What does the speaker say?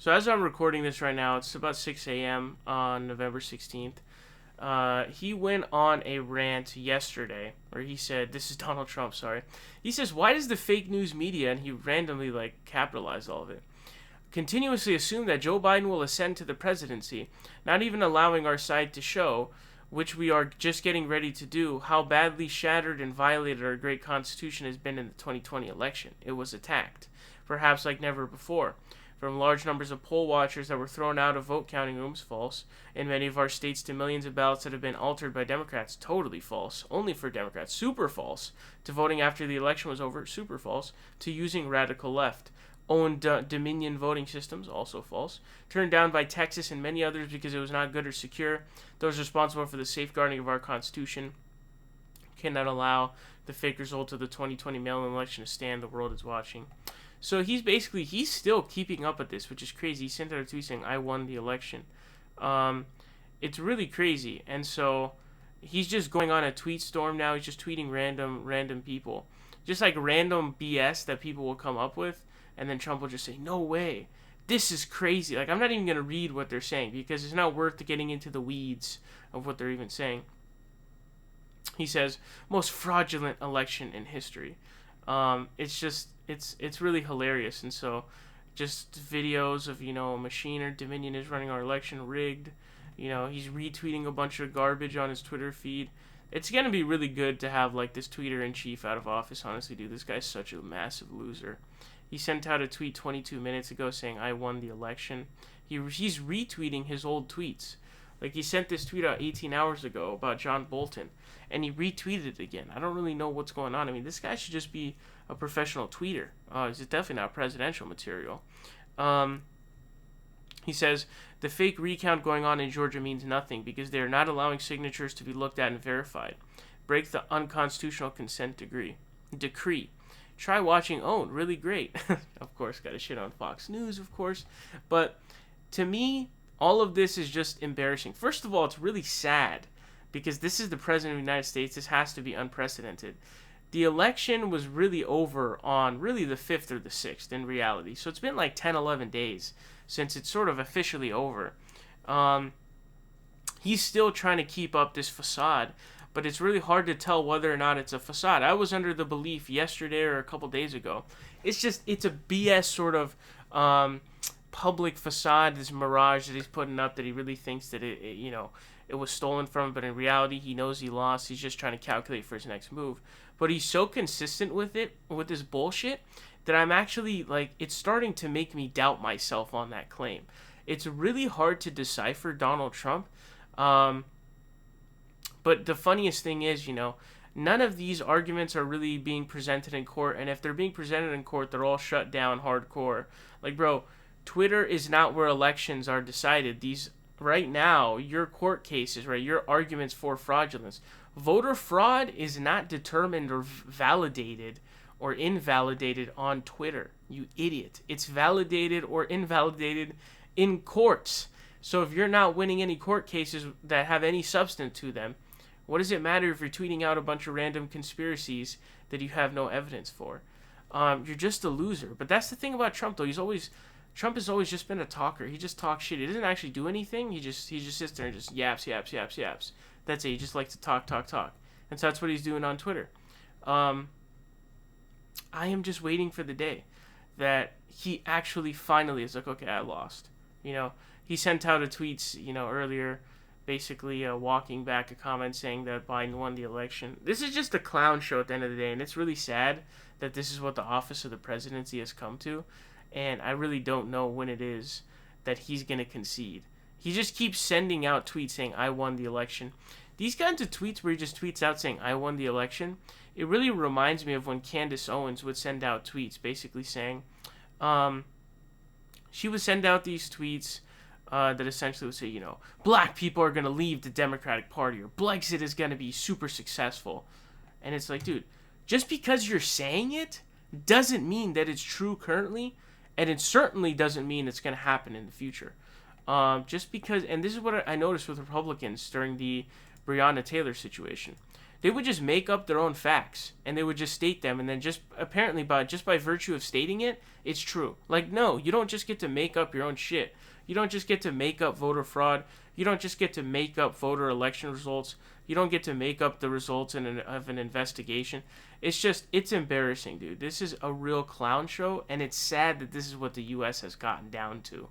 So as I'm recording this right now, it's about 6 a.m. on November 16th. He went on a rant yesterday, where he said, this is Donald Trump, sorry. He says, why does the fake news media, and he randomly capitalized all of it, continuously assume that Joe Biden will ascend to the presidency, not even allowing our side to show, which we are just getting ready to do, how badly shattered and violated our great Constitution has been in the 2020 election. It was attacked, perhaps like never before. From large numbers of poll watchers that were thrown out of vote counting rooms, false. In many of our states, to millions of ballots that have been altered by Democrats, totally false. Only for Democrats, super false. To voting after the election was over, super false. To using radical left. Owned Dominion voting systems, also false. Turned down by Texas and many others because it was not good or secure. Those responsible for the safeguarding of our Constitution cannot allow the fake result of the 2020 mail-in election to stand. The world is watching. So he's still keeping up with this, which is crazy. He sent out a tweet saying, I won the election. It's really crazy. And so he's just going on a tweet storm now. He's just tweeting random people. Just like random BS that people will come up with. And then Trump will just say, no way. This is crazy. Like, I'm not even going to read what they're saying because it's not worth getting into the weeds of what they're even saying. He says, most fraudulent election in history. It's really hilarious. And so just videos of, a machine or Dominion is running our election rigged. He's retweeting a bunch of garbage on his Twitter feed. It's going to be really good to have, this tweeter-in-chief out of office, honestly, dude. This guy's such a massive loser. He sent out a tweet 22 minutes ago saying, I won the election. He's retweeting his old tweets. He sent this tweet out 18 hours ago about John Bolton, and he retweeted it again. I don't really know what's going on. I mean, this guy should just be a professional tweeter. He's definitely not presidential material. He says, the fake recount going on in Georgia means nothing because they are not allowing signatures to be looked at and verified. Break the unconstitutional consent decree. Try watching OWN. Really great. Of course, got to shit on Fox News, of course. But to me, all of this is just embarrassing. First of all, it's really sad because this is the President of the United States. This has to be unprecedented. The election was really over on really the 5th or the 6th in reality. So it's been 10, 11 days since it's sort of officially over. He's still trying to keep up this facade, but it's really hard to tell whether or not it's a facade. I was under the belief yesterday or a couple days ago. It's a BS sort of public facade, this mirage that he's putting up that he really thinks that it was stolen from him, but in reality he knows he lost. He's just trying to calculate for his next move. But he's so consistent with this bullshit, that I'm actually, it's starting to make me doubt myself on that claim. It's really hard to decipher Donald Trump. But the funniest thing is, none of these arguments are really being presented in court. And if they're being presented in court, they're all shut down hardcore. Bro, Twitter is not where elections are decided. These, right now, your court cases, right, your arguments for fraudulence. Voter fraud is not determined or validated or invalidated on Twitter, you idiot. It's validated or invalidated in courts. So if you're not winning any court cases that have any substance to them, what does it matter if you're tweeting out a bunch of random conspiracies that you have no evidence for? You're just a loser. But that's the thing about Trump, though. Trump has always just been a talker. He just talks shit. He doesn't actually do anything. He just sits there and just yaps. That's it. He just likes to talk. And so that's what he's doing on Twitter. I am just waiting for the day that he actually finally is like, okay, I lost. He sent out a tweet, earlier, basically walking back a comment saying that Biden won the election. This is just a clown show at the end of the day, and it's really sad that this is what the office of the presidency has come to, and I really don't know when it is that he's going to concede. He just keeps sending out tweets saying, I won the election. These kinds of tweets where he just tweets out saying, I won the election, it really reminds me of when Candace Owens would send out tweets basically saying, she would send out these tweets that essentially would say, black people are going to leave the Democratic Party, or Brexit is going to be super successful. And it's like, dude, just because you're saying it doesn't mean that it's true currently, and it certainly doesn't mean it's going to happen in the future. Just because, and this is what I noticed with Republicans during the Breonna Taylor situation. They would just make up their own facts and they would just state them, and then just apparently by virtue of stating it, it's true. Like, no, you don't just get to make up your own shit. You don't just get to make up voter fraud. You don't just get to make up voter election results. You don't get to make up the results of an investigation. It's embarrassing, dude. This is a real clown show, and it's sad that this is what the U.S. has gotten down to.